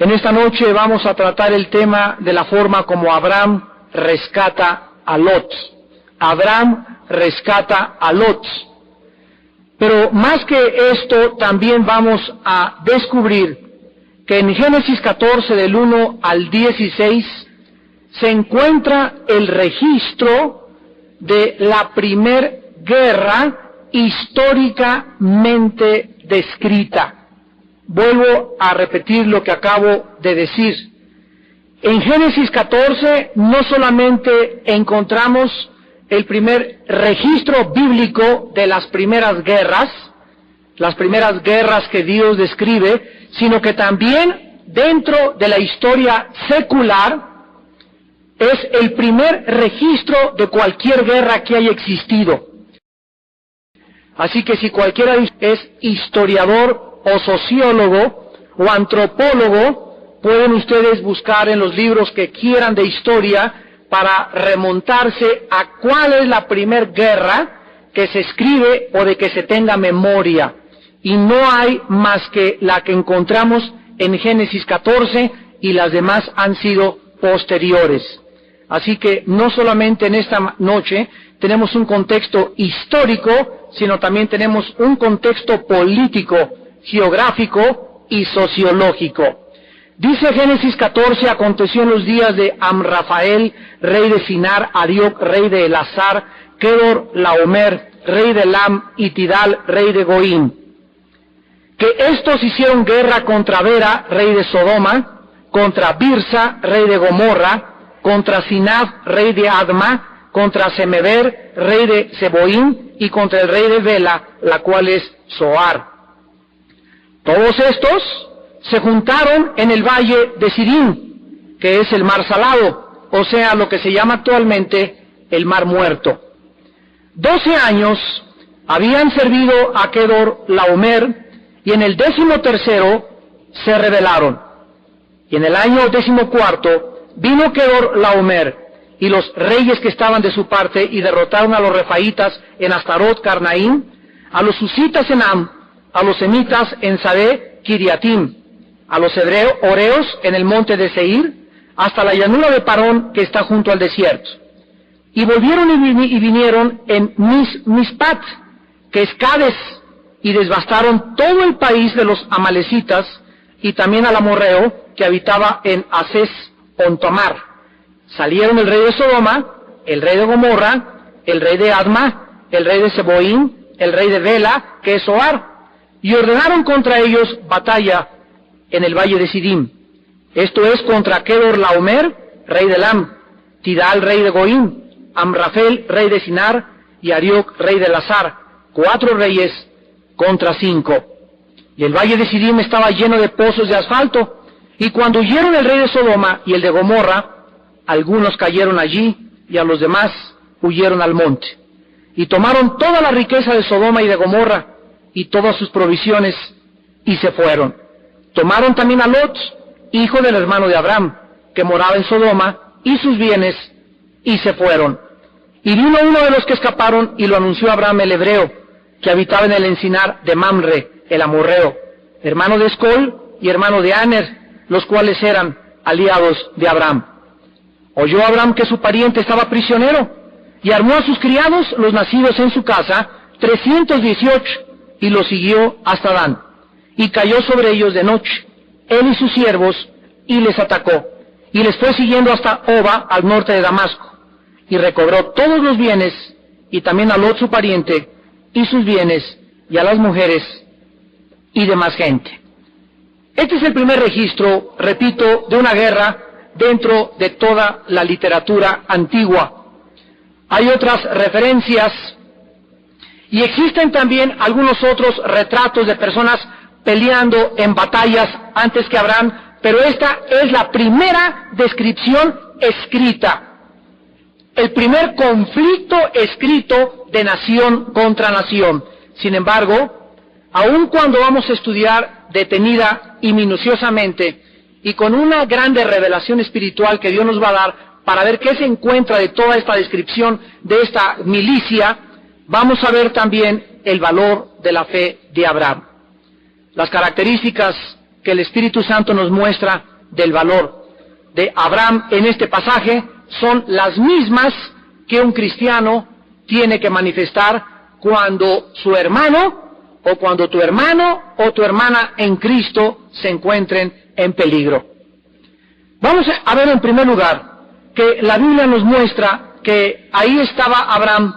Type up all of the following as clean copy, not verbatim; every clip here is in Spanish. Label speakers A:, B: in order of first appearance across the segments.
A: En esta noche vamos a tratar el tema de la forma como Abraham rescata a Lot. Abraham rescata a Lot. Pero más que esto, también vamos a descubrir que en Génesis 14, del 1 al 16, se encuentra el registro de la primer guerra históricamente descrita. Vuelvo a repetir lo que acabo de decir. En Génesis 14 no solamente encontramos el primer registro bíblico de las primeras guerras que Dios describe, sino que también dentro de la historia secular es el primer registro de cualquier guerra que haya existido. Así que si cualquiera es historiador o sociólogo o antropólogo, pueden ustedes buscar en los libros que quieran de historia para remontarse a cuál es la primer guerra que se escribe o de que se tenga memoria. Y no hay más que la que encontramos en Génesis 14 y las demás han sido posteriores. Así que no solamente en esta noche tenemos un contexto histórico, sino también tenemos un contexto político, geográfico y sociológico. Dice Génesis 14, aconteció en los días de Amrafael, rey de Sinar, Arioc, rey de Elazar, Kedor, Laomer, rey de Elam, y Tidal, rey de Goín, que estos hicieron guerra contra Bera, rey de Sodoma, contra Birsa, rey de Gomorra, contra Sinab, rey de Adma, contra Semeber, rey de Seboín, y contra el rey de Bela, la cual es Zoar. Todos estos se juntaron en el valle de Sidim, que es el mar salado, o sea, lo que se llama actualmente el mar muerto. 12 años habían servido a Kedor Laomer, y en el 13º se rebelaron. Y en el año 14 vino Kedor Laomer y los reyes que estaban de su parte y derrotaron a los refaitas en Astarot Carnaim, a los susitas en Am, a los semitas en Sade Kiriatim, a los oreos en el monte de Seir, hasta la llanura de Parón que está junto al desierto. Y volvieron y vinieron en Mispat, que es Cades, y devastaron todo el país de los amalecitas, y también al amorreo que habitaba en Ases Ontomar. Salieron el rey de Sodoma, el rey de Gomorra, el rey de Adma, el rey de Seboín, el rey de Bela, que es Zoar, y ordenaron contra ellos batalla en el valle de Sidim. Esto es contra Kedor Laomer, rey de Elam, Tidal, rey de Goín, Amrafel, rey de Sinar, y Arioc, rey de Elazar, 4 reyes contra 5. Y el valle de Sidim estaba lleno de pozos de asfalto, y cuando huyeron el rey de Sodoma y el de Gomorra, algunos cayeron allí, y a los demás huyeron al monte. Y tomaron toda la riqueza de Sodoma y de Gomorra, y todas sus provisiones, y se fueron. Tomaron también a Lot, hijo del hermano de Abraham, que moraba en Sodoma, y sus bienes, y se fueron. Y vino uno de los que escaparon, y lo anunció a Abraham el hebreo, que habitaba en el encinar de Mamre, el amorreo, hermano de Escol y hermano de Aner, los cuales eran aliados de Abraham. Oyó Abraham que su pariente estaba prisionero, y armó a sus criados, los nacidos en su casa, 318, y los siguió hasta Dan, y cayó sobre ellos de noche, él y sus siervos, y les atacó, y les fue siguiendo hasta Oba, al norte de Damasco, y recobró todos los bienes, y también a Lot su pariente, y sus bienes, y a las mujeres, y demás gente. Este es el primer registro, repito, de una guerra dentro de toda la literatura antigua. Hay otras referencias, y existen también algunos otros retratos de personas peleando en batallas antes que Abraham, pero esta es la primera descripción escrita, el primer conflicto escrito de nación contra nación. Sin embargo, aun cuando vamos a estudiar detenida y minuciosamente y con una grande revelación espiritual que Dios nos va a dar para ver qué se encuentra de toda esta descripción de esta milicia, vamos a ver también el valor de la fe de Abraham. Las características que el Espíritu Santo nos muestra del valor de Abraham en este pasaje son las mismas que un cristiano tiene que manifestar cuando su hermano o cuando tu hermano o tu hermana en Cristo se encuentren en peligro. Vamos a ver en primer lugar que la Biblia nos muestra que ahí estaba Abraham,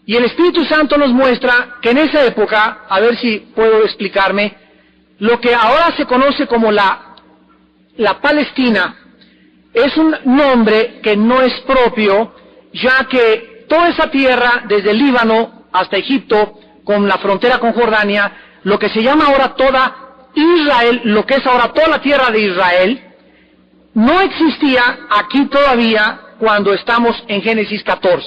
A: y el Espíritu Santo nos muestra que en esa época, a ver si puedo explicarme, lo que ahora se conoce como la Palestina es un nombre que no es propio, ya que toda esa tierra, desde el Líbano hasta Egipto, con la frontera con Jordania, lo que se llama ahora toda Israel, lo que es ahora toda la tierra de Israel, no existía aquí todavía cuando estamos en Génesis 14.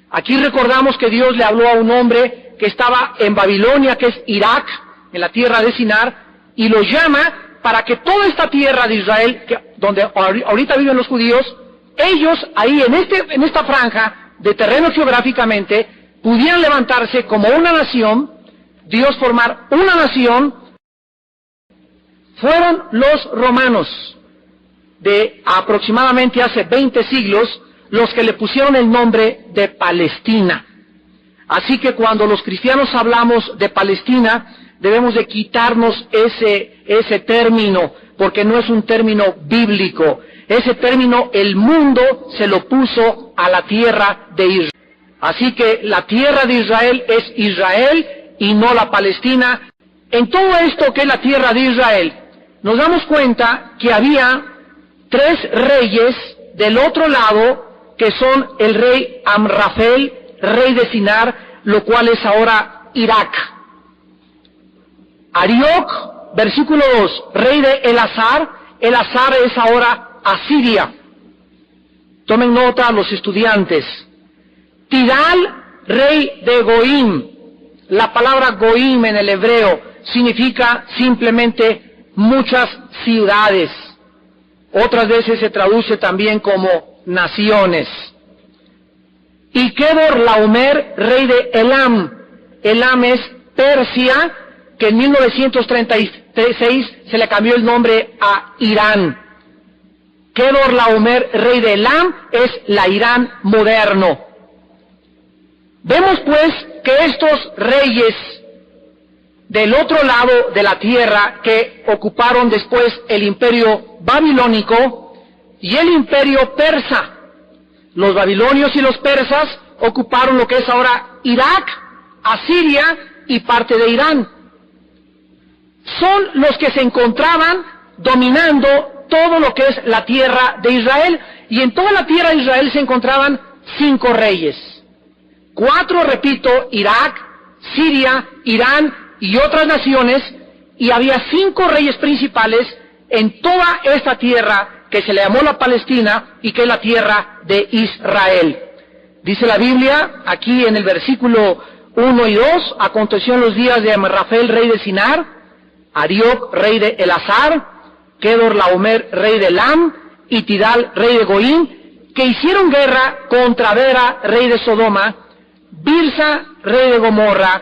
A: Aquí recordamos que Dios le habló a un hombre que estaba en Babilonia, que es Irak, en la tierra de Sinar, y lo llama para que toda esta tierra de Israel, donde ahorita viven los judíos, ellos ahí en esta franja de terreno geográficamente, pudieran levantarse como una nación, Dios formar una nación. Fueron los romanos, de aproximadamente hace 20 siglos, los que le pusieron el nombre de Palestina. Así que cuando los cristianos hablamos de Palestina, debemos de quitarnos ese término, porque no es un término bíblico. Ese término el mundo se lo puso a la tierra de Israel. Así que la tierra de Israel es Israel y no la Palestina. En todo esto que es la tierra de Israel, nos damos cuenta que había 3 reyes del otro lado, que son el rey Amrafel, rey de Sinar, lo cual es ahora Irak. Arioc, versículo 2, rey de Elazar es ahora Asiria. Tomen nota los estudiantes. Tidal, rey de Goim. La palabra Goim en el hebreo significa simplemente muchas ciudades. Otras veces se traduce también como naciones. Y Kedor Laomer, rey de Elam. Elam es Persia, que en 1936 se le cambió el nombre a Irán. Kedor Laomer, rey de Elam, es la Irán moderno. Vemos pues que estos reyes del otro lado de la tierra, que ocuparon después el imperio babilónico y el imperio persa, los babilonios y los persas ocuparon lo que es ahora Irak, Asiria y parte de Irán. Son los que se encontraban dominando todo lo que es la tierra de Israel, y en toda la tierra de Israel se encontraban 5 reyes. 4, repito, Irak, Siria, Irán y otras naciones, y había 5 reyes principales en toda esta tierra que se le llamó la Palestina y que es la tierra de Israel. Dice la Biblia, aquí en el versículo 1 y 2, aconteció en los días de Amrafel, rey de Sinar, Arioc, rey de Elazar, Kedor Laomer, rey de Elam, y Tidal, rey de Goim, que hicieron guerra contra Bera, rey de Sodoma, Birsa, rey de Gomorra,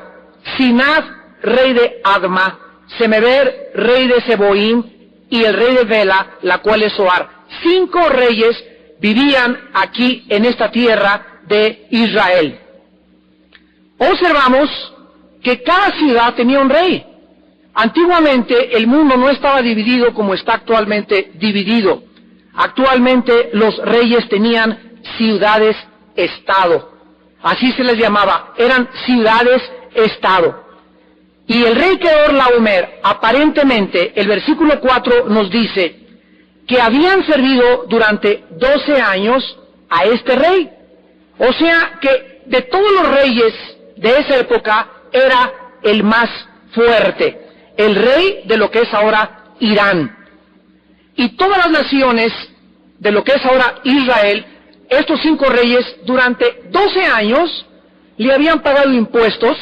A: Sinad, rey de Adma, Semeber, rey de Seboim, y el rey de Bela, la cual es Zoar. 5 reyes vivían aquí en esta tierra de Israel. Observamos que cada ciudad tenía un rey. Antiguamente el mundo no estaba dividido como está actualmente dividido. Actualmente los reyes tenían ciudades-estado. Así se les llamaba, eran ciudades-estado. Y el rey Kedor Laomer, aparentemente, el versículo 4 nos dice que habían servido durante 12 años a este rey. O sea que de todos los reyes de esa época era el más fuerte, el rey de lo que es ahora Irán. Y todas las naciones de lo que es ahora Israel, estos 5 reyes durante 12 años le habían pagado impuestos,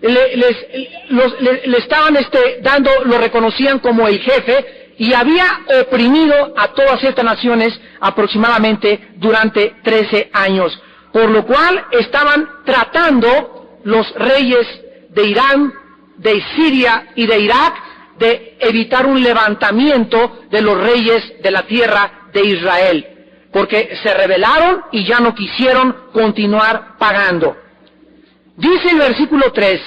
A: le estaban dando, lo reconocían como el jefe, y había oprimido a todas estas naciones aproximadamente durante 13 años. Por lo cual estaban tratando los reyes de Irán, de Siria y de Irak de evitar un levantamiento de los reyes de la tierra de Israel, porque se rebelaron y ya no quisieron continuar pagando. Dice el versículo 3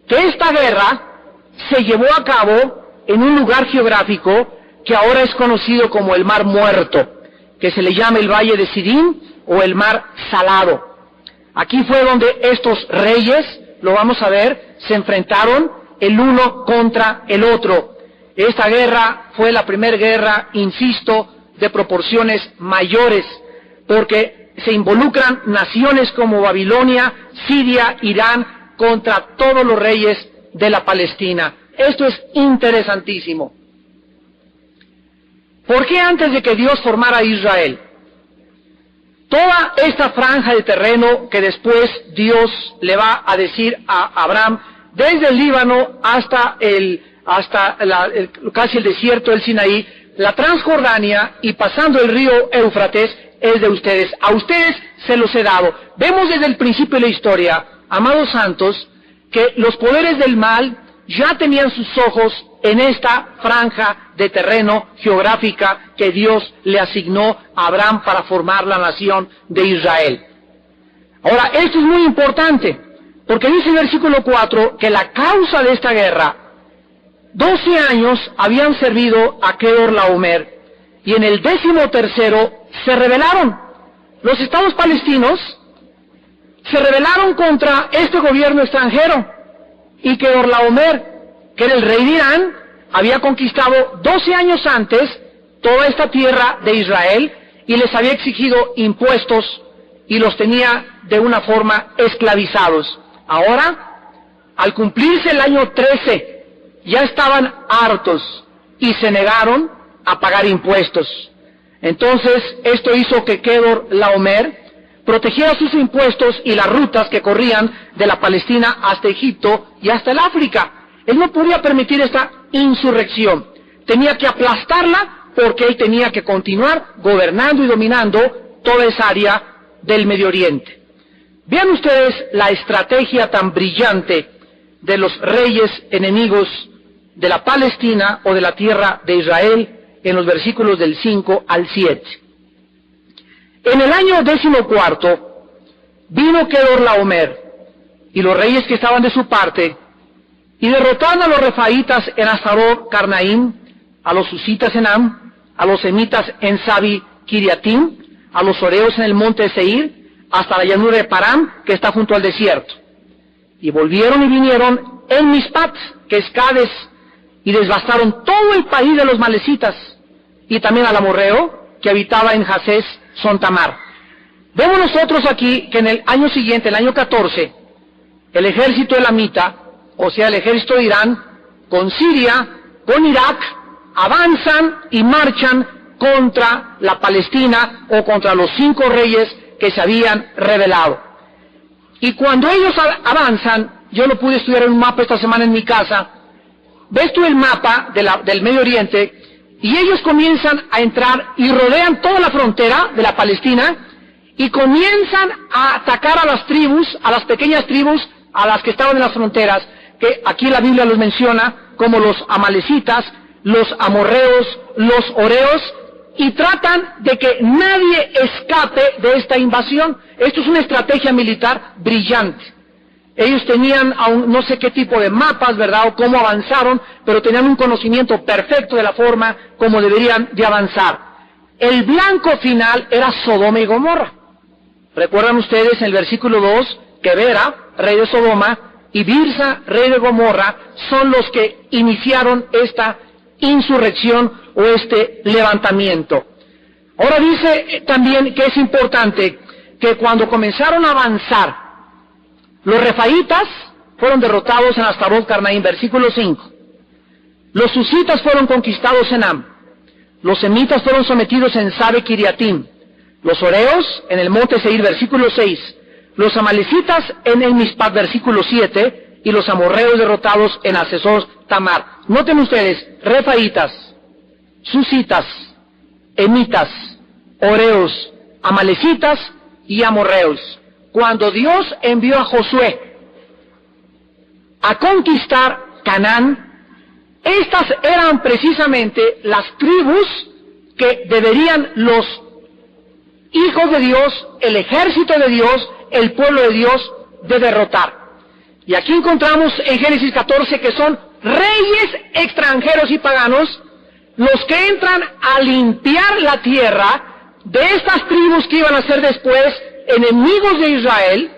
A: que esta guerra se llevó a cabo en un lugar geográfico que ahora es conocido como el Mar Muerto, que se le llama el Valle de Sidín o el Mar Salado. Aquí fue donde estos reyes, lo vamos a ver, se enfrentaron el uno contra el otro. Esta guerra fue la primera guerra, insisto, de proporciones mayores, porque se involucran naciones como Babilonia, Siria, Irán, contra todos los reyes de la Palestina. Esto es interesantísimo. ¿Por qué antes de que Dios formara a Israel? Toda esta franja de terreno que después Dios le va a decir a Abraham, desde el Líbano hasta casi el desierto del Sinaí, la Transjordania y pasando el río Éufrates, es de ustedes. A ustedes se los he dado. Vemos desde el principio de la historia, amados santos, que los poderes del mal ya tenían sus ojos en esta franja de terreno geográfica que Dios le asignó a Abraham para formar la nación de Israel. Ahora, esto es muy importante, porque dice el versículo 4 que la causa de esta guerra, 12 años habían servido a Kedorlaomer, y en el 13º se rebelaron. Los estados palestinos se rebelaron contra este gobierno extranjero, y Kedorlaomer, que era el rey de Irán, había conquistado 12 años antes toda esta tierra de Israel, y les había exigido impuestos, y los tenía de una forma esclavizados. Ahora, al cumplirse el año 13, ya estaban hartos y se negaron a pagar impuestos. Entonces, esto hizo que Kedorlaomer protegiera sus impuestos y las rutas que corrían de la Palestina hasta Egipto y hasta el África. Él no podía permitir esta insurrección. Tenía que aplastarla porque él tenía que continuar gobernando y dominando toda esa área del Medio Oriente. Vean ustedes la estrategia tan brillante de los reyes enemigos de la Palestina o de la tierra de Israel en los versículos del 5 al 7. En el año 14 vino Kedorlaomer y los reyes que estaban de su parte y derrotaron a los refaítas en Astarot Carnaim, a los susitas en Am, a los semitas en Sabi Kiriatim, a los oreos en el monte Seir, hasta la llanura de Param, que está junto al desierto. Y volvieron y vinieron en Mispat, que es Cades, y devastaron todo el país de los malecitas, y también al amorreo, que habitaba en Jasés Sontamar. Vemos nosotros aquí que en el año siguiente, el año 14, el ejército elamita, o sea, el ejército de Irán, con Siria, con Irak, avanzan y marchan contra la Palestina o contra los 5 reyes que se habían rebelado. Y cuando ellos avanzan, yo lo pude estudiar en un mapa esta semana en mi casa, ves tú el mapa del Medio Oriente, y ellos comienzan a entrar y rodean toda la frontera de la Palestina, y comienzan a atacar a las tribus, a las pequeñas tribus, a las que estaban en las fronteras, que aquí la Biblia los menciona como los amalecitas, los amorreos, los oreos, y tratan de que nadie escape de esta invasión. Esto es una estrategia militar brillante. Ellos tenían no sé qué tipo de mapas, ¿verdad?, o cómo avanzaron, pero tenían un conocimiento perfecto de la forma como deberían de avanzar. El blanco final era Sodoma y Gomorra. ¿Recuerdan ustedes en el versículo 2 que Bera, rey de Sodoma, y Birsa, rey de Gomorra, son los que iniciaron esta insurrección o este levantamiento? Ahora dice también que es importante que cuando comenzaron a avanzar, los refaítas fueron derrotados en Astarot Carnaim, versículo 5. Los susitas fueron conquistados en Am. Los semitas fueron sometidos en Sabe Kiriatim. Los oreos en el monte Seir, versículo 6. Los amalecitas en el Mispat, versículo 7. Y los amorreos derrotados en Hasesor Tamar. Noten ustedes, refaítas, susitas, emitas, oreos, amalecitas y amorreos. Cuando Dios envió a Josué a conquistar Canaán, Estas eran precisamente las tribus que deberían los hijos de Dios, el ejército de Dios, el pueblo de Dios, de derrotar. Y aquí encontramos en Génesis 14 que son reyes extranjeros y paganos los que entran a limpiar la tierra de estas tribus que iban a ser después enemigos de Israel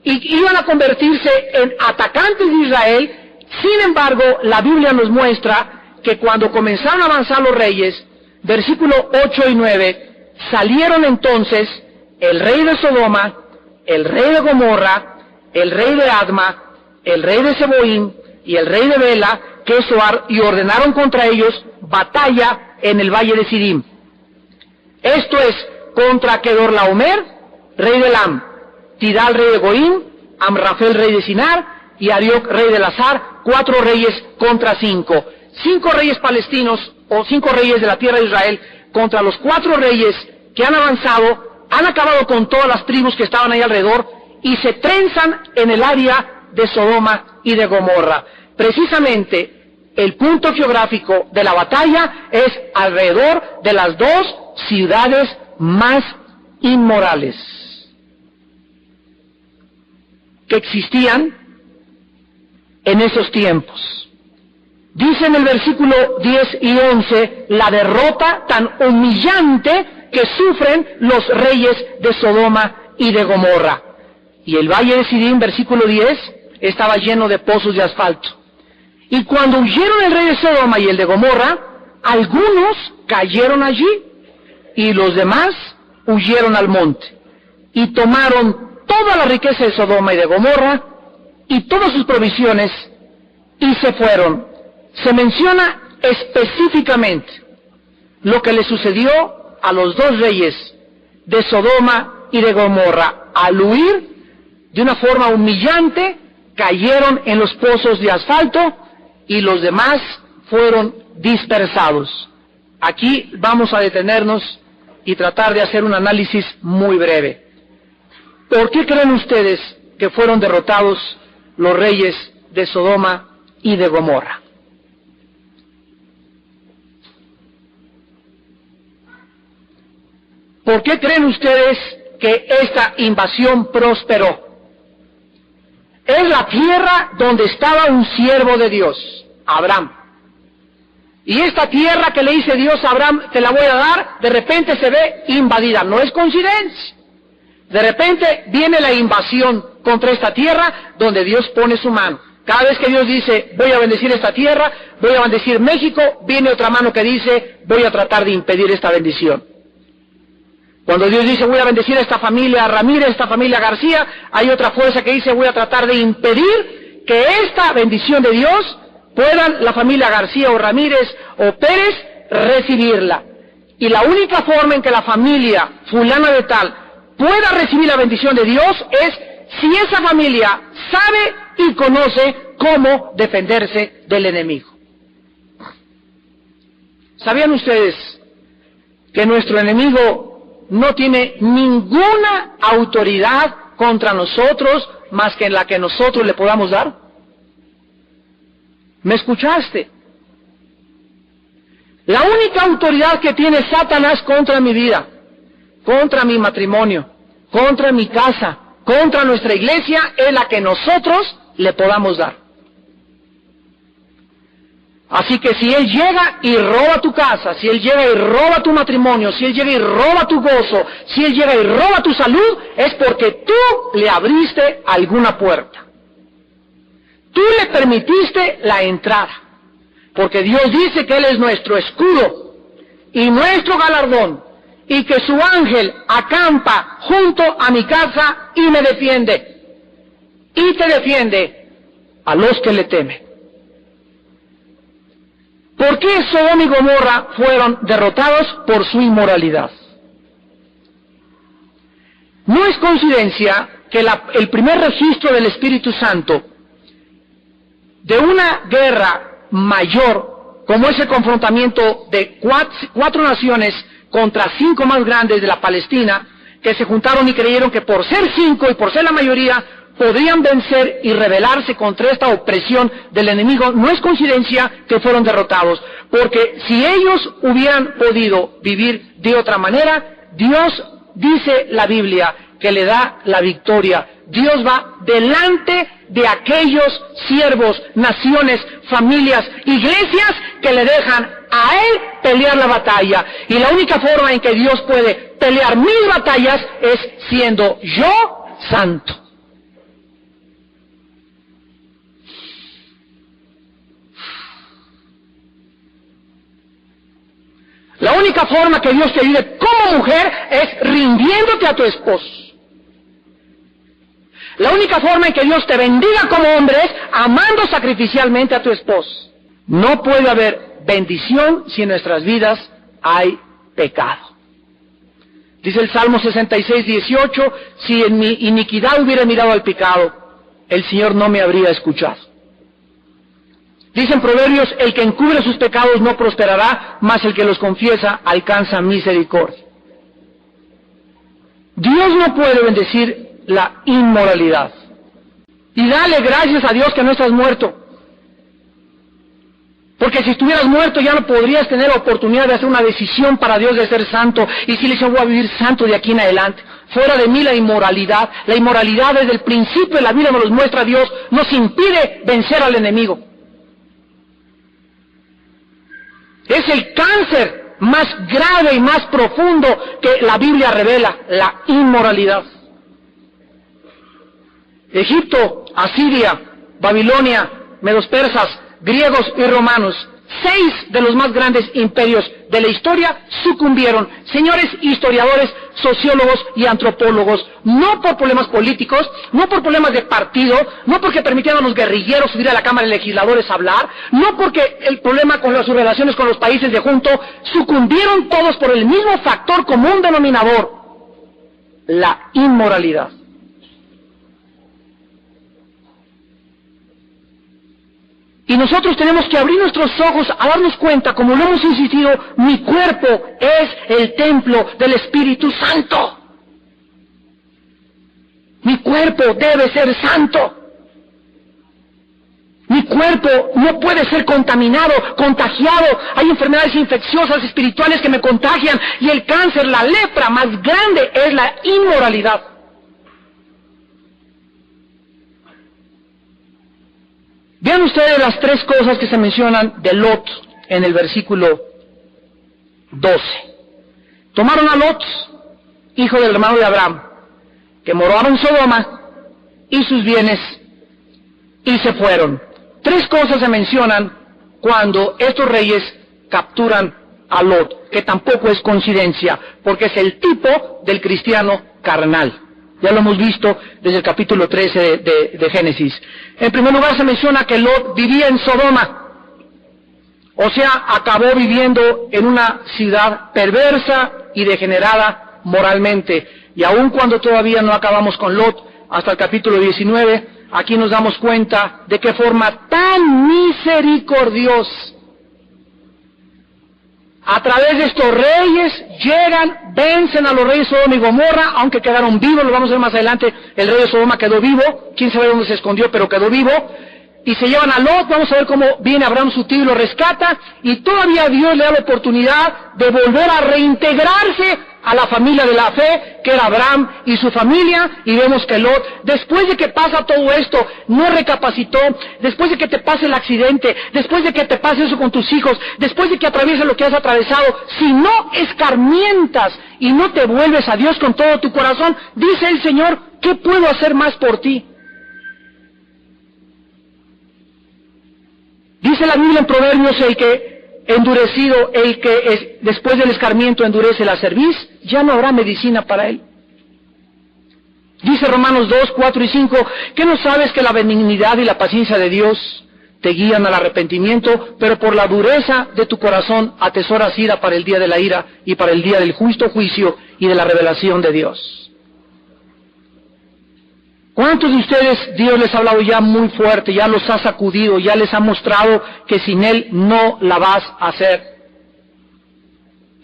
A: y iban a convertirse en atacantes de Israel. Sin embargo, la Biblia nos muestra que cuando comenzaron a avanzar los reyes, versículo 8 y 9, salieron entonces el rey de Sodoma, el rey de Gomorra, el rey de Adma, el rey de Seboín y el rey de Bela, que es Zoar, y ordenaron contra ellos batalla en el valle de Sidim. Esto es contra Kedorlaomer, rey de Elam, Tidal, rey de Goín, Amrafel, rey de Sinar, y Arioc, rey de Lazar, 4 reyes contra 5. 5 reyes palestinos, o 5 reyes de la tierra de Israel, contra los 4 reyes que han avanzado, han acabado con todas las tribus que estaban ahí alrededor, y se trenzan en el área de Sodoma y de Gomorra. Precisamente, el punto geográfico de la batalla es alrededor de las 2 ciudades más inmorales que existían en esos tiempos. Dice en el versículo 10 y 11, la derrota tan humillante que sufren los reyes de Sodoma y de Gomorra. Y el valle de Sidim, versículo 10, estaba lleno de pozos de asfalto. Y cuando huyeron el rey de Sodoma y el de Gomorra, algunos cayeron allí, y los demás huyeron al monte, y tomaron toda la riqueza de Sodoma y de Gomorra, y todas sus provisiones, y se fueron. Se menciona específicamente lo que le sucedió a los 2 reyes de Sodoma y de Gomorra. Al huir, de una forma humillante, cayeron en los pozos de asfalto, y los demás fueron dispersados. Aquí vamos a detenernos y tratar de hacer un análisis muy breve. ¿Por qué creen ustedes que fueron derrotados los reyes de Sodoma y de Gomorra? ¿Por qué creen ustedes que esta invasión prosperó? Es la tierra donde estaba un siervo de Dios, Abraham. Y esta tierra que le dice Dios a Abraham, te la voy a dar, de repente se ve invadida. No es coincidencia. De repente viene la invasión contra esta tierra donde Dios pone su mano. Cada vez que Dios dice, voy a bendecir esta tierra, voy a bendecir México, viene otra mano que dice, voy a tratar de impedir esta bendición. Cuando Dios dice, voy a bendecir a esta familia Ramírez, esta familia García, hay otra fuerza que dice, voy a tratar de impedir que esta bendición de Dios puedan la familia García o Ramírez o Pérez recibirla. Y la única forma en que la familia fulana de tal pueda recibir la bendición de Dios es si esa familia sabe y conoce cómo defenderse del enemigo. ¿Sabían ustedes que nuestro enemigo no tiene ninguna autoridad contra nosotros más que en la que nosotros le podamos dar? ¿Me escuchaste? La única autoridad que tiene Satanás contra mi vida, contra mi matrimonio, contra mi casa, contra nuestra iglesia, es la que nosotros le podamos dar. Así que si él llega y roba tu casa, si él llega y roba tu matrimonio, si él llega y roba tu gozo, si él llega y roba tu salud, es porque tú le abriste alguna puerta. Tú le permitiste la entrada. Porque Dios dice que Él es nuestro escudo y nuestro galardón, y que su ángel acampa junto a mi casa y me defiende. Y te defiende a los que le temen. ¿Por qué Sodoma y Gomorra fueron derrotados? Por su inmoralidad. No es coincidencia que el primer registro del Espíritu Santo de una guerra mayor, como ese confrontamiento de 4 naciones contra 5 más grandes de la Palestina, que se juntaron y creyeron que por ser 5 y por ser la mayoría, podrían vencer y rebelarse contra esta opresión del enemigo, no es coincidencia que fueron derrotados, porque si ellos hubieran podido vivir de otra manera, Dios, dice la Biblia, que le da la victoria. Dios va delante de aquellos siervos, naciones, familias, iglesias que le dejan a Él pelear la batalla. Y la única forma en que Dios puede pelear mis batallas es siendo yo santo. La única forma que Dios te ayude como mujer es rindiéndote a tu esposo. La única forma en que Dios te bendiga como hombre es amando sacrificialmente a tu esposo. No puede haber bendición si en nuestras vidas hay pecado. Dice el Salmo 66:18, si en mi iniquidad hubiera mirado al pecado, el Señor no me habría escuchado. Dice en Proverbios, el que encubre sus pecados no prosperará, mas el que los confiesa alcanza misericordia. Dios no puede bendecir la inmoralidad. Y dale gracias a Dios que no estás muerto. Porque si estuvieras muerto ya no podrías tener la oportunidad de hacer una decisión para Dios de ser santo. Y si le dice, voy a vivir santo de aquí en adelante. Fuera de mí la inmoralidad. La inmoralidad desde el principio de la vida nos los muestra Dios. Nos impide vencer al enemigo. Es el cáncer más grave y más profundo que la Biblia revela, la inmoralidad. Egipto, Asiria, Babilonia, medos persas, griegos y romanos, 6 de los más grandes imperios de la historia sucumbieron. Señores historiadores, sociólogos y antropólogos, no por problemas políticos, no por problemas de partido, no porque permitieron a los guerrilleros subir a la Cámara de Legisladores a hablar, no porque el problema con sus relaciones con los países de junto, sucumbieron todos por el mismo factor común denominador, la inmoralidad. Y nosotros tenemos que abrir nuestros ojos a darnos cuenta, como lo hemos insistido, mi cuerpo es el templo del Espíritu Santo. Mi cuerpo debe ser santo. Mi cuerpo no puede ser contaminado, contagiado. Hay enfermedades infecciosas espirituales que me contagian. Y el cáncer, la lepra más grande es la inmoralidad. Vean ustedes las 3 cosas que se mencionan de Lot en el versículo 12. Tomaron a Lot, hijo del hermano de Abraham, que moraba en Sodoma, y sus bienes, y se fueron. 3 cosas se mencionan cuando estos reyes capturan a Lot, que tampoco es coincidencia, porque es el tipo del cristiano carnal. Ya lo hemos visto desde el capítulo 13 de Génesis. En primer lugar se menciona que Lot vivía en Sodoma. O sea, acabó viviendo en una ciudad perversa y degenerada moralmente. Y aun cuando todavía no acabamos con Lot, hasta el capítulo 19, aquí nos damos cuenta de qué forma tan misericordiosa, a través de estos reyes, llegan, vencen a los reyes de Sodoma y Gomorra, aunque quedaron vivos, lo vamos a ver más adelante, el rey de Sodoma quedó vivo, quién sabe dónde se escondió, pero quedó vivo, y se llevan a Lot, vamos a ver cómo viene Abraham su tío y lo rescata, y todavía Dios le da la oportunidad de volver a reintegrarse a la familia de la fe, que era Abraham y su familia, y vemos que Lot, después de que pasa todo esto, no recapacitó, después de que te pase el accidente, después de que te pase eso con tus hijos, después de que atravieses lo que has atravesado, si no escarmientas y no te vuelves a Dios con todo tu corazón, dice el Señor, ¿qué puedo hacer más por ti? Dice la Biblia en Proverbios, el que endurecido, el que es, después del escarmiento endurece la cerviz, ya no habrá medicina para él. Dice Romanos 2, 4 y 5, ¿qué no sabes que la benignidad y la paciencia de Dios te guían al arrepentimiento, pero por la dureza de tu corazón atesoras ira para el día de la ira y para el día del justo juicio y de la revelación de Dios? ¿Cuántos de ustedes Dios les ha hablado ya muy fuerte, ya los ha sacudido, ya les ha mostrado que sin Él no la vas a hacer?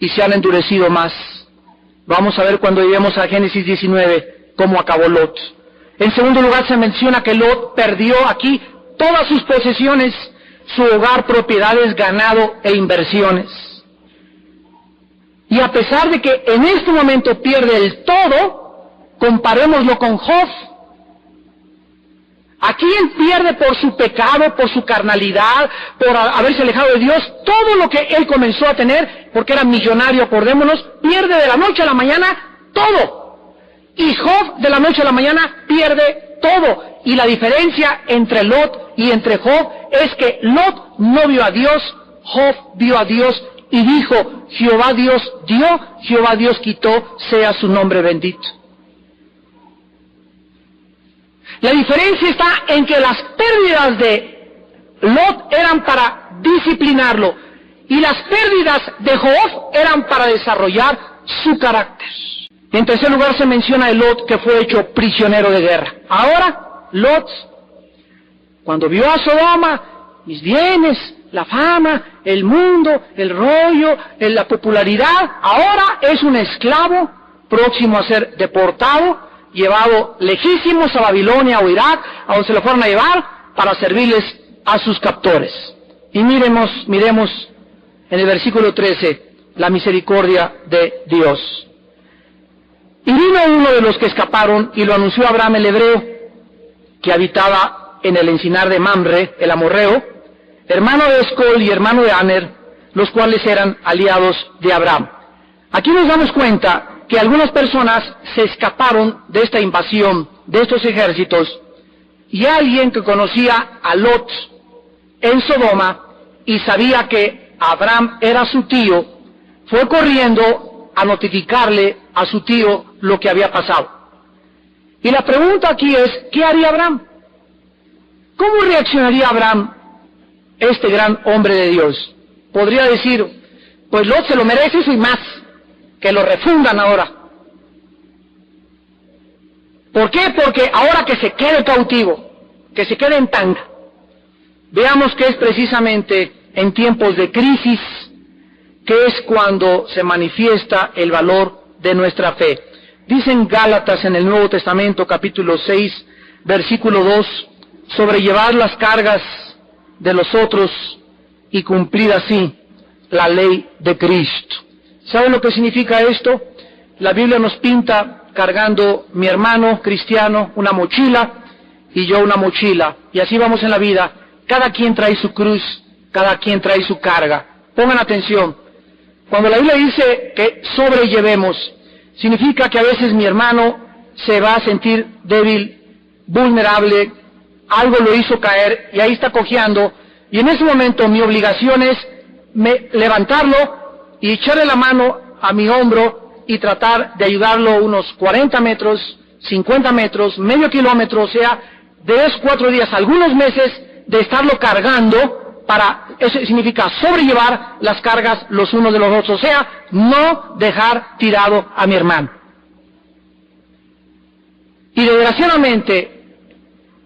A: Y se han endurecido más. Vamos a ver cuando lleguemos a Génesis 19 cómo acabó Lot. En segundo lugar, se menciona que Lot perdió aquí todas sus posesiones, su hogar, propiedades, ganado e inversiones. Y a pesar de que en este momento pierde el todo, comparémoslo con Job. Aquí él pierde por su pecado, por su carnalidad, por haberse alejado de Dios, todo lo que él comenzó a tener, porque era millonario, acordémonos, pierde de la noche a la mañana todo. Y Job de la noche a la mañana pierde todo. Y la diferencia entre Lot y entre Job es que Lot no vio a Dios, Job vio a Dios y dijo, Jehová Dios dio, Jehová Dios quitó, sea su nombre bendito. La diferencia está en que las pérdidas de Lot eran para disciplinarlo y las pérdidas de Job eran para desarrollar su carácter. En tercer lugar se menciona de Lot que fue hecho prisionero de guerra. Ahora, Lot, cuando vio a Sodoma, mis bienes, la fama, el mundo, el rollo, la popularidad, ahora es un esclavo próximo a ser deportado, llevado lejísimos a Babilonia o Irak, a donde se lo fueron a llevar para servirles a sus captores. Y miremos en el versículo 13, la misericordia de Dios. Y vino uno de los que escaparon y lo anunció a Abraham el hebreo, que habitaba en el encinar de Mamre, el amorreo, hermano de Escol y hermano de Aner, los cuales eran aliados de Abraham. Aquí nos damos cuenta que algunas personas se escaparon de esta invasión, de estos ejércitos, y alguien que conocía a Lot en Sodoma y sabía que Abraham era su tío, fue corriendo a notificarle a su tío lo que había pasado. Y la pregunta aquí es, ¿qué haría Abraham? ¿Cómo reaccionaría Abraham, este gran hombre de Dios? Podría decir, pues Lot se lo merece eso y más, que lo refundan ahora. ¿Por qué? Porque ahora que se quede cautivo, que se quede en tanga. Veamos que es precisamente en tiempos de crisis que es cuando se manifiesta el valor de nuestra fe. Dicen Gálatas en el Nuevo Testamento, capítulo 6, versículo 2, sobrellevar las cargas de los otros y cumplir así la ley de Cristo. ¿Saben lo que significa esto? La Biblia nos pinta cargando mi hermano cristiano una mochila y yo una mochila. Y así vamos en la vida. Cada quien trae su cruz, cada quien trae su carga. Pongan atención. Cuando la Biblia dice que sobrellevemos, significa que a veces mi hermano se va a sentir débil, vulnerable, algo lo hizo caer y ahí está cojeando. Y en ese momento mi obligación es levantarlo y echarle la mano a mi hombro y tratar de ayudarlo unos 40 metros, 50 metros, medio kilómetro, o sea, 3, 4 días, algunos meses de estarlo cargando. Eso significa sobrellevar las cargas los unos de los otros, o sea, no dejar tirado a mi hermano. Y desgraciadamente,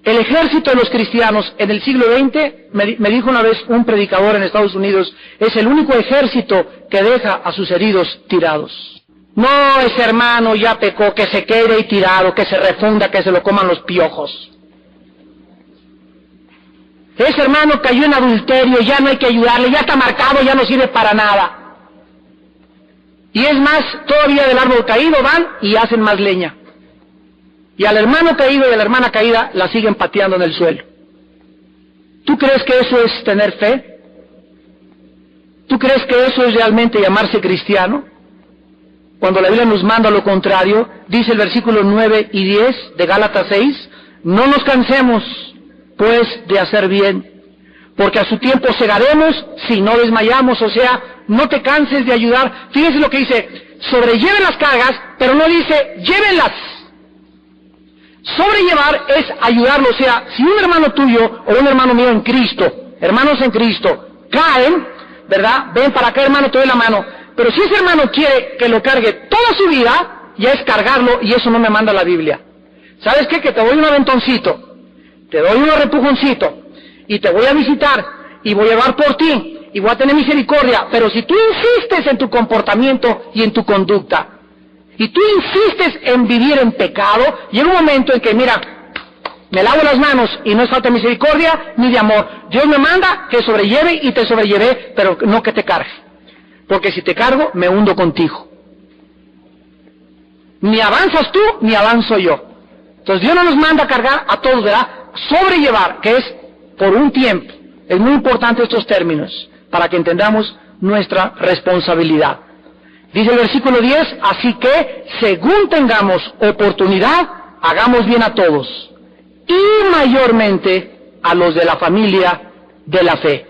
A: el ejército de los cristianos en el siglo XX, me dijo una vez un predicador en Estados Unidos, es el único ejército que deja a sus heridos tirados. No, ese hermano ya pecó, que se quede ahí tirado, que se refunda, que se lo coman los piojos. Ese hermano cayó en adulterio, ya no hay que ayudarle, ya está marcado, ya no sirve para nada. Y es más, todavía del árbol caído van y hacen más leña. Y al hermano caído y a la hermana caída la siguen pateando en el suelo. ¿Tú crees que eso es tener fe? ¿Tú crees que eso es realmente llamarse cristiano? Cuando la Biblia nos manda lo contrario, dice el versículo 9 y 10 de Gálatas 6, no nos cansemos, pues, de hacer bien, porque a su tiempo segaremos si no desmayamos, o sea, no te canses de ayudar. Fíjense lo que dice, sobrelleven las cargas, pero no dice, llévenlas. Sobrellevar es ayudarlo, o sea, si un hermano tuyo o un hermano mío en Cristo, hermanos en Cristo, caen, ¿verdad? Ven para acá, hermano, te doy la mano. Pero si ese hermano quiere que lo cargue toda su vida, ya es cargarlo y eso no me manda la Biblia. ¿Sabes qué? Que te doy un aventoncito, te doy un repujoncito y te voy a visitar y voy a llevar por ti y voy a tener misericordia. Pero si tú insistes en tu comportamiento y en tu conducta, y tú insistes en vivir en pecado, llega un momento en que, mira, Me lavo las manos y no es falta de misericordia ni de amor. Dios me manda que sobrelleve y te sobrellevé, pero no que te cargue. Porque si te cargo, me hundo contigo. Ni avanzas tú, ni avanzo yo. Entonces Dios no nos manda a cargar a todos, ¿verdad? Sobrellevar, que es por un tiempo. Es muy importante estos términos, para que entendamos nuestra responsabilidad. Dice el versículo 10, así que, según tengamos oportunidad, hagamos bien a todos, y mayormente a los de la familia de la fe.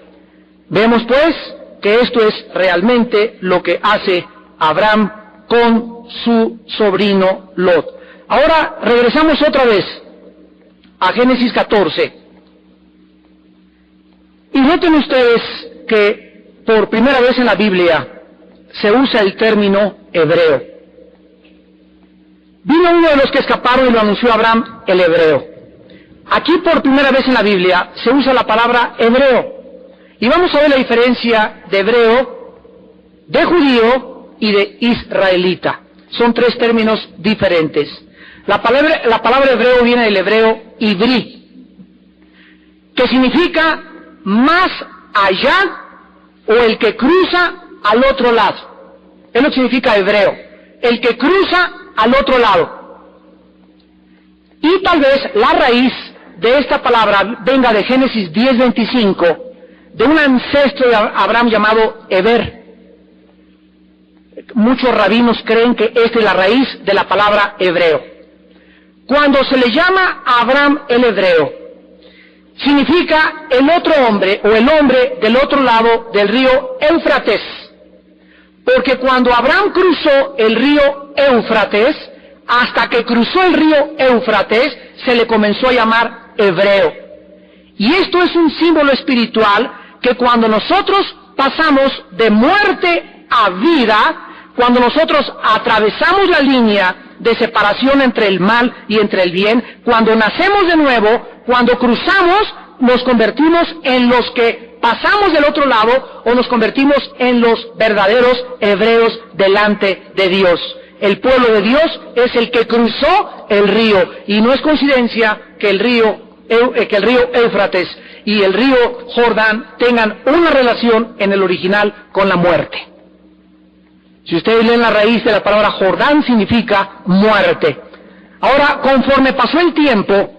A: Vemos pues que esto es realmente lo que hace Abraham con su sobrino Lot. Ahora regresamos otra vez a Génesis 14. Y noten ustedes que por primera vez en la Biblia se usa el término hebreo. Vino uno de los que escaparon y lo anunció a Abraham, el hebreo. Aquí por primera vez en la Biblia se usa la palabra hebreo. Y vamos a ver la diferencia de hebreo, de judío y de israelita. Son tres términos diferentes. La palabra hebreo viene del hebreo ibrí, que significa más allá o el que cruza al otro lado. Es lo que significa hebreo, el que cruza al otro lado. Y tal vez la raíz de esta palabra venga de Génesis 10:25, de un ancestro de Abraham llamado Heber. Muchos rabinos creen que esta es la raíz de la palabra hebreo. Cuando se le llama a Abraham el hebreo, significa el otro hombre o el hombre del otro lado del río Éufrates. Porque cuando Abraham cruzó el río Éufrates, hasta que cruzó el río Éufrates, se le comenzó a llamar hebreo. Y esto es un símbolo espiritual que cuando nosotros pasamos de muerte a vida, cuando nosotros atravesamos la línea de separación entre el mal y entre el bien, cuando nacemos de nuevo, cuando cruzamos, nos convertimos en los que pasamos del otro lado o nos convertimos en los verdaderos hebreos delante de Dios. El pueblo de Dios es el que cruzó el río, y no es coincidencia que el río Éufrates y el río Jordán tengan una relación en el original con la muerte. Si ustedes leen la raíz de la palabra Jordán, significa muerte. Ahora, conforme pasó el tiempo,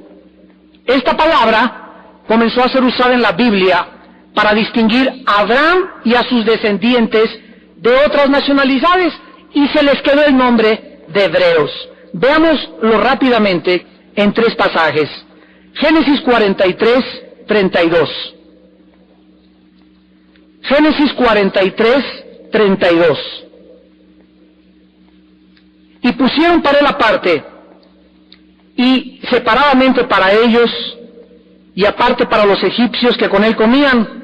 A: esta palabra comenzó a ser usada en la Biblia para distinguir a Abraham y a sus descendientes de otras nacionalidades, y se les quedó el nombre de hebreos. Veámoslo rápidamente en tres pasajes. Génesis 43:32. Génesis 43:32. Y pusieron para él aparte, y separadamente para ellos, y aparte para los egipcios que con él comían,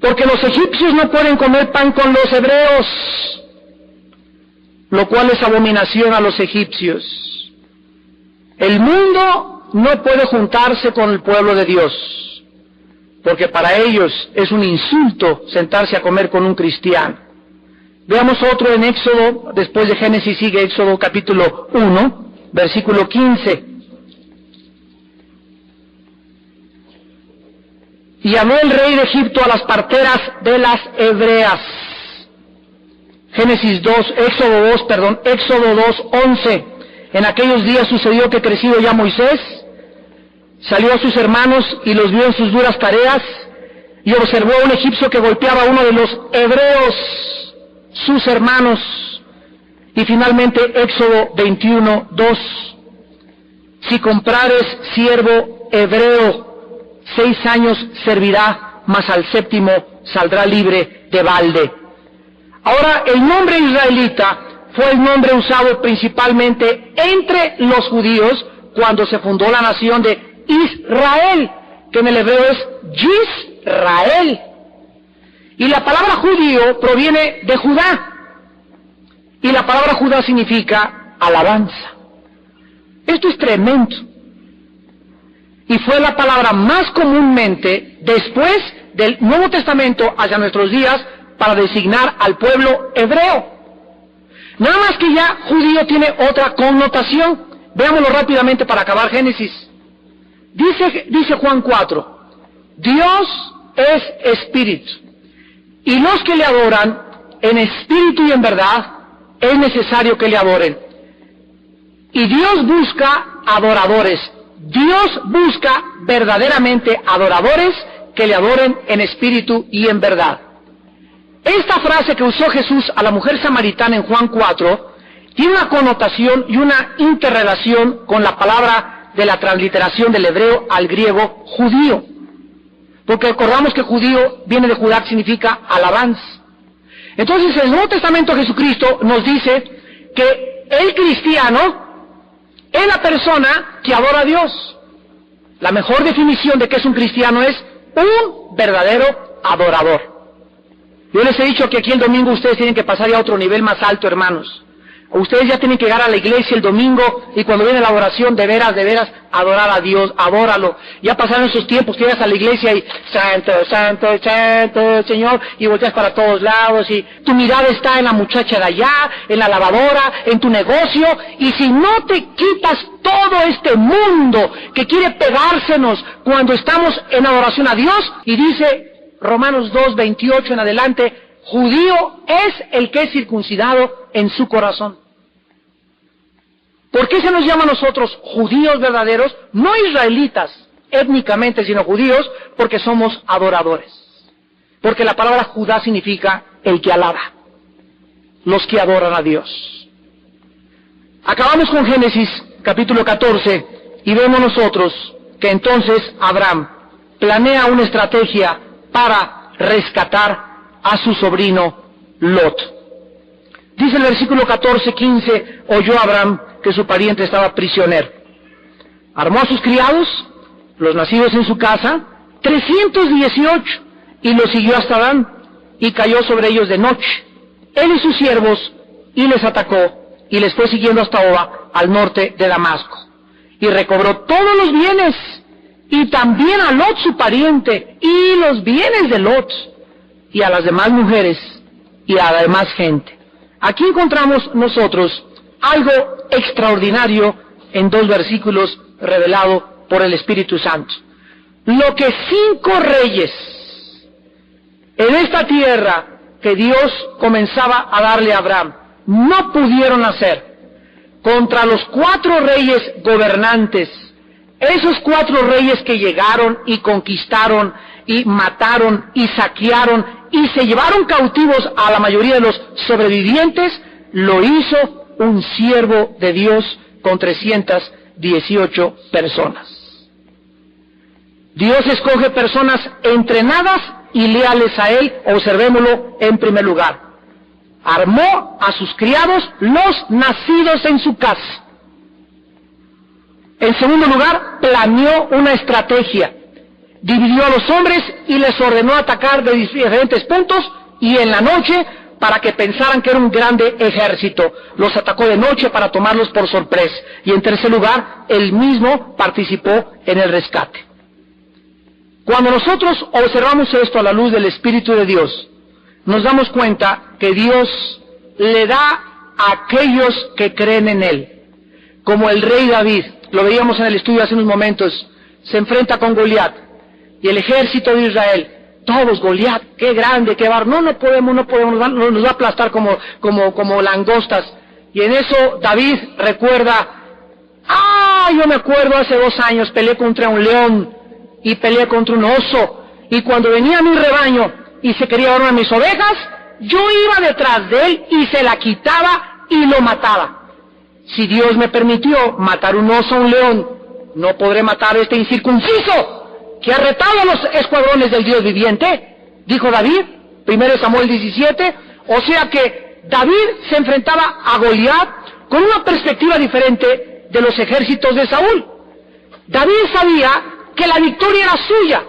A: porque los egipcios no pueden comer pan con los hebreos, lo cual es abominación a los egipcios. El mundo no puede juntarse con el pueblo de Dios, porque para ellos es un insulto sentarse a comer con un cristiano. Veamos otro en Éxodo, después de Génesis sigue Éxodo capítulo 1, versículo 15. Y habló el rey de Egipto a las parteras de las hebreas. Éxodo 2:11. En aquellos días sucedió que crecido ya Moisés, salió a sus hermanos y los vio en sus duras tareas, y observó a un egipcio que golpeaba a uno de los hebreos, sus hermanos. Y finalmente Éxodo 21:2. Si comprares siervo hebreo, 6 años servirá, mas al 7º saldrá libre de balde. Ahora, el nombre israelita fue el nombre usado principalmente entre los judíos cuando se fundó la nación de Israel, que en el hebreo es Yisrael. Y la palabra judío proviene de Judá, y la palabra Judá significa alabanza. Esto es tremendo. Y fue la palabra más comúnmente después del Nuevo Testamento hacia nuestros días para designar al pueblo hebreo. Nada más que ya judío tiene otra connotación. Veámoslo rápidamente para acabar Génesis. Dice Juan 4, Dios es espíritu, y los que le adoran en espíritu y en verdad, es necesario que le adoren. Y Dios busca adoradores. Dios busca verdaderamente adoradores que le adoren en espíritu y en verdad. Esta frase que usó Jesús a la mujer samaritana en Juan 4 tiene una connotación y una interrelación con la palabra de la transliteración del hebreo al griego judío. Porque recordamos que judío viene de Judá, que significa alabanza. Entonces en el Nuevo Testamento Jesucristo nos dice que el cristiano es la persona que adora a Dios. La mejor definición de que es un cristiano es un verdadero adorador. Yo les he dicho que aquí el domingo ustedes tienen que pasar ya a otro nivel más alto, hermanos. Ustedes ya tienen que llegar a la iglesia el domingo y cuando viene la adoración, de veras, adorar a Dios, adóralo. Ya pasaron esos tiempos que llegas a la iglesia y santo, santo, santo, Señor, y volteas para todos lados y tu mirada está en la muchacha de allá, en la lavadora, en tu negocio, y si no te quitas todo este mundo que quiere pegársenos cuando estamos en adoración a Dios, y dice Romanos 2:28 en adelante, judío es el que es circuncidado en su corazón. ¿Por qué se nos llama a nosotros judíos verdaderos? No israelitas étnicamente, sino judíos, porque somos adoradores. Porque la palabra Judá significa el que alaba, los que adoran a Dios. Acabamos con Génesis capítulo 14 y vemos nosotros que entonces Abraham planea una estrategia para rescatar a su sobrino Lot. Dice el versículo 14-15, oyó Abraham que su pariente estaba prisionero. Armó a sus criados, los nacidos en su casa, 318, y los siguió hasta Dan, y cayó sobre ellos de noche, él y sus siervos, y les atacó, y les fue siguiendo hasta Oba, al norte de Damasco. Y recobró todos los bienes, y también a Lot su pariente, y los bienes de Lot, y a las demás mujeres, y a la demás gente. Aquí encontramos nosotros algo extraordinario en 2 versículos revelado por el Espíritu Santo. Lo que 5 reyes en esta tierra que Dios comenzaba a darle a Abraham no pudieron hacer contra los 4 reyes gobernantes, esos 4 reyes que llegaron y conquistaron y mataron y saquearon y se llevaron cautivos a la mayoría de los sobrevivientes, lo hizo un siervo de Dios con 318 personas. Dios escoge personas entrenadas y leales a Él, observémoslo en primer lugar. Armó a sus criados, los nacidos en su casa. En segundo lugar, planeó una estrategia. Dividió a los hombres y les ordenó atacar de diferentes puntos y en la noche para que pensaran que era un grande ejército. Los atacó de noche para tomarlos por sorpresa. Y en tercer lugar, él mismo participó en el rescate. Cuando nosotros observamos esto a la luz del Espíritu de Dios, nos damos cuenta que Dios le da a aquellos que creen en Él. Como el rey David, lo veíamos en el estudio hace unos momentos, se enfrenta con Goliat. Y el ejército de Israel, todos, Goliat, qué grande, qué bárbaro, no podemos, nos va a aplastar como langostas. Y en eso David recuerda, yo me acuerdo hace 2 años peleé contra un león y peleé contra un oso, y cuando venía mi rebaño y se quería llevar a mis ovejas, yo iba detrás de él y se la quitaba y lo mataba. Si Dios me permitió matar un oso o un león, no podré matar a este incircunciso que ha retado a los escuadrones del Dios viviente, dijo David, 1 Samuel 17, o sea que David se enfrentaba a Goliat con una perspectiva diferente de los ejércitos de Saúl. David sabía que la victoria era suya,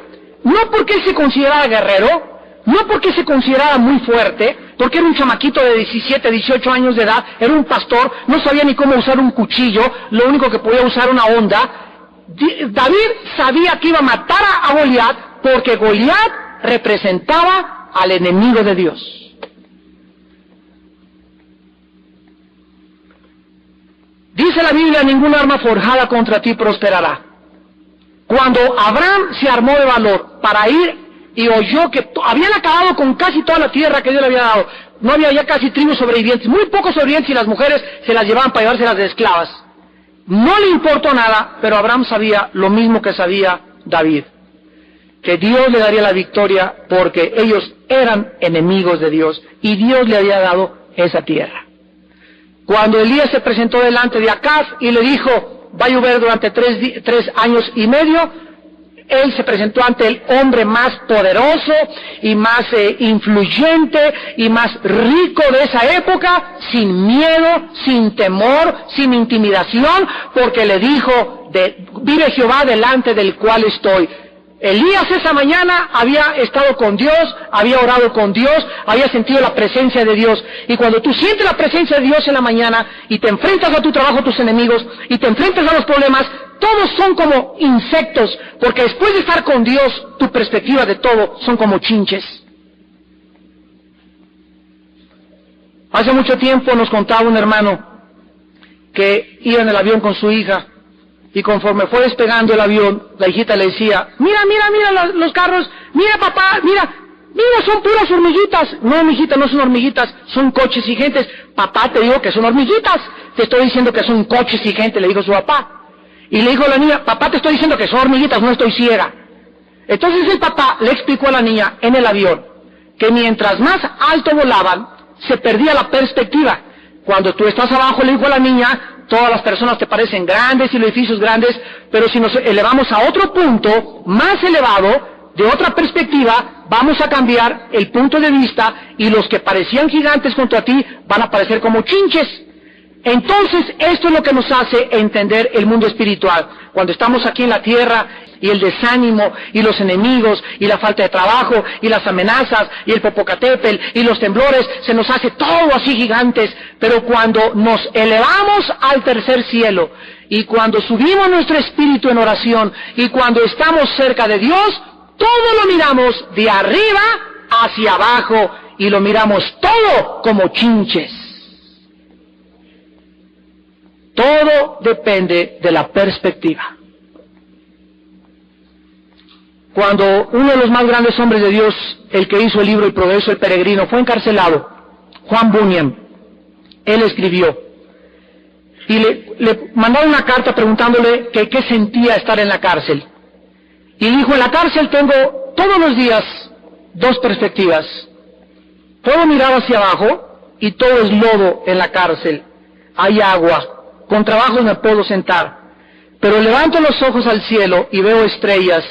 A: no porque él se considerara guerrero, no porque se considerara muy fuerte, porque era un chamaquito de 17, 18 años de edad, era un pastor, no sabía ni cómo usar un cuchillo, lo único que podía usar una honda. David sabía que iba a matar a Goliat porque Goliat representaba al enemigo de Dios. Dice la Biblia, ningún arma forjada contra ti prosperará. Cuando Abraham se armó de valor para ir y oyó que habían acabado con casi toda la tierra que Dios le había dado, no había ya casi tribus sobrevivientes, muy pocos sobrevivientes, y las mujeres se las llevaban para llevárselas de esclavas. No le importó nada, pero Abraham sabía lo mismo que sabía David, que Dios le daría la victoria porque ellos eran enemigos de Dios y Dios le había dado esa tierra. Cuando Elías se presentó delante de Acaz y le dijo, va a llover durante 3 años y medio, él se presentó ante el hombre más poderoso y más influyente y más rico de esa época, sin miedo, sin temor, sin intimidación, porque le dijo, vive Jehová delante del cual estoy. Elías esa mañana había estado con Dios, había orado con Dios, había sentido la presencia de Dios. Y cuando tú sientes la presencia de Dios en la mañana y te enfrentas a tu trabajo, a tus enemigos, y te enfrentas a los problemas, todos son como insectos, porque después de estar con Dios, tu perspectiva de todo son como chinches. Hace mucho tiempo nos contaba un hermano que iba en el avión con su hija, y conforme fue despegando el avión, la hijita le decía, mira los carros, mira papá, mira, son puras hormiguitas. No, mijita, no son hormiguitas, son coches y gentes. Papá, te digo que son hormiguitas, te estoy diciendo que son coches y gente, le dijo su papá. Y le dijo a la niña, papá, te estoy diciendo que son hormiguitas, no estoy ciega. Entonces el papá le explicó a la niña en el avión que mientras más alto volaban, se perdía la perspectiva. Cuando tú estás abajo, le dijo a la niña, todas las personas te parecen grandes y los edificios grandes, pero si nos elevamos a otro punto, más elevado, de otra perspectiva, vamos a cambiar el punto de vista y los que parecían gigantes junto a ti van a parecer como chinches. Entonces, esto es lo que nos hace entender el mundo espiritual. Cuando estamos aquí en la tierra, y el desánimo, y los enemigos, y la falta de trabajo, y las amenazas, y el Popocatépetl, y los temblores, se nos hace todo así gigantes. Pero cuando nos elevamos al tercer cielo, y cuando subimos nuestro espíritu en oración, y cuando estamos cerca de Dios, todo lo miramos de arriba hacia abajo, y lo miramos todo como chinches. Todo depende de la perspectiva. Cuando uno de los más grandes hombres de Dios, el que hizo el libro El Progreso del Peregrino, fue encarcelado, Juan Bunyan, él escribió, y le mandaron una carta preguntándole que qué sentía estar en la cárcel. Y dijo, en la cárcel tengo todos los días 2 perspectivas. Puedo mirar hacia abajo y todo es lodo en la cárcel. Hay agua. Con trabajos me puedo sentar, pero levanto los ojos al cielo y veo estrellas,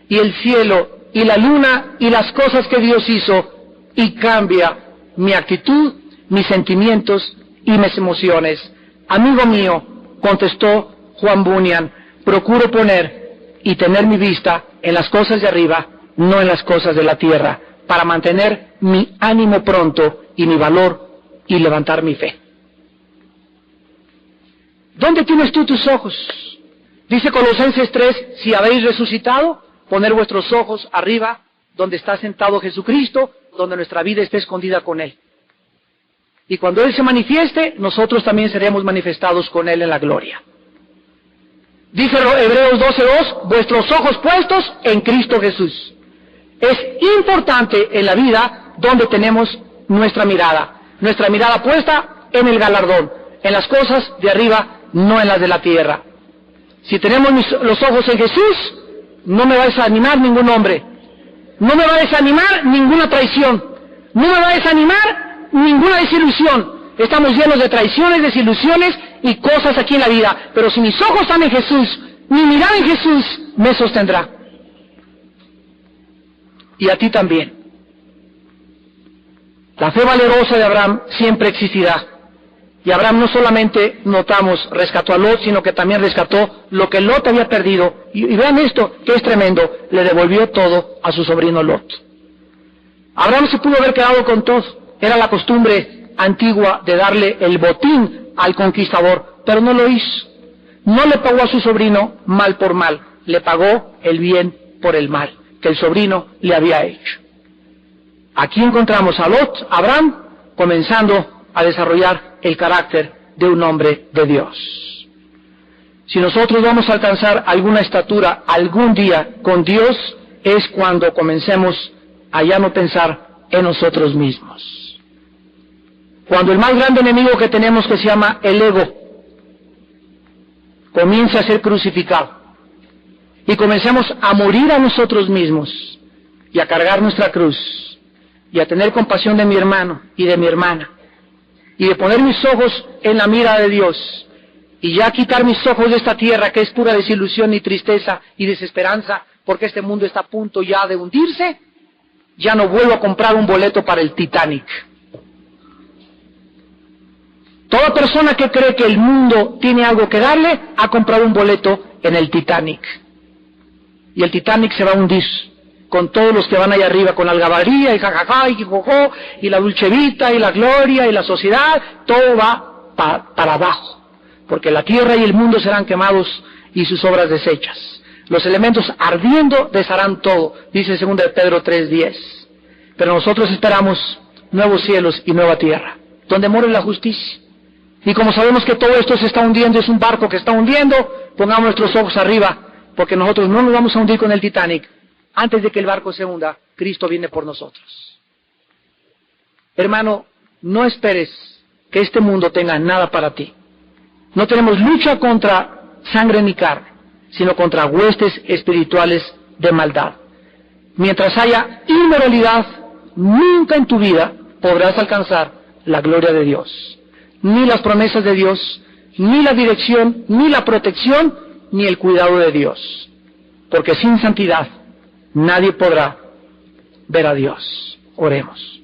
A: y el cielo, y la luna, y las cosas que Dios hizo, y cambia mi actitud, mis sentimientos y mis emociones. Amigo mío, contestó Juan Bunyan, procuro poner y tener mi vista en las cosas de arriba, no en las cosas de la tierra, para mantener mi ánimo pronto y mi valor y levantar mi fe. ¿Dónde tienes tú tus ojos? Dice Colosenses 3, si habéis resucitado, poner vuestros ojos arriba, donde está sentado Jesucristo, donde nuestra vida esté escondida con Él. Y cuando Él se manifieste, nosotros también seremos manifestados con Él en la gloria. Dice Hebreos 12:2, vuestros ojos puestos en Cristo Jesús. Es importante en la vida donde tenemos nuestra mirada puesta en el galardón, en las cosas de arriba, no en las de la tierra. Si tenemos los ojos en Jesús, no me va a desanimar ningún hombre, no me va a desanimar ninguna traición, no me va a desanimar ninguna desilusión. Estamos llenos de traiciones, desilusiones y cosas aquí en la vida, pero si mis ojos están en Jesús, mi mirada en Jesús me sostendrá. Y a ti también. La fe valerosa de Abraham siempre existirá. Y Abraham no solamente, notamos, rescató a Lot, sino que también rescató lo que Lot había perdido. Y vean esto, que es tremendo, le devolvió todo a su sobrino Lot. Abraham se pudo haber quedado con todo. Era la costumbre antigua de darle el botín al conquistador, pero no lo hizo. No le pagó a su sobrino mal por mal, le pagó el bien por el mal que el sobrino le había hecho. Aquí encontramos a Lot, Abraham, comenzando a desarrollar el carácter de un hombre de Dios. Si nosotros vamos a alcanzar alguna estatura algún día con Dios, es cuando comencemos a ya no pensar en nosotros mismos. Cuando el más grande enemigo que tenemos, que se llama el ego, comience a ser crucificado y comencemos a morir a nosotros mismos y a cargar nuestra cruz y a tener compasión de mi hermano y de mi hermana y de poner mis ojos en la mira de Dios y ya quitar mis ojos de esta tierra que es pura desilusión y tristeza y desesperanza porque este mundo está a punto ya de hundirse, ya no vuelvo a comprar un boleto para el Titanic. Toda persona que cree que el mundo tiene algo que darle, ha comprado un boleto en el Titanic. Y el Titanic se va a hundir, con todos los que van allá arriba, con algabaría y jajaja y jojó, y la dulcevita y la gloria y la sociedad, todo va para abajo. Porque la tierra y el mundo serán quemados y sus obras deshechas. Los elementos ardiendo desharán todo, dice 2 de Pedro 3:10. Pero nosotros esperamos nuevos cielos y nueva tierra, donde more la justicia. Y como sabemos que todo esto se está hundiendo, es un barco que está hundiendo, pongamos nuestros ojos arriba, porque nosotros no nos vamos a hundir con el Titanic. Antes de que el barco se hunda, Cristo viene por nosotros. Hermano, no esperes que este mundo tenga nada para ti. No tenemos lucha contra sangre ni carne, sino contra huestes espirituales de maldad. Mientras haya inmoralidad, nunca en tu vida podrás alcanzar la gloria de Dios. Ni las promesas de Dios, ni la dirección, ni la protección, ni el cuidado de Dios. Porque sin santidad nadie podrá ver a Dios. Oremos.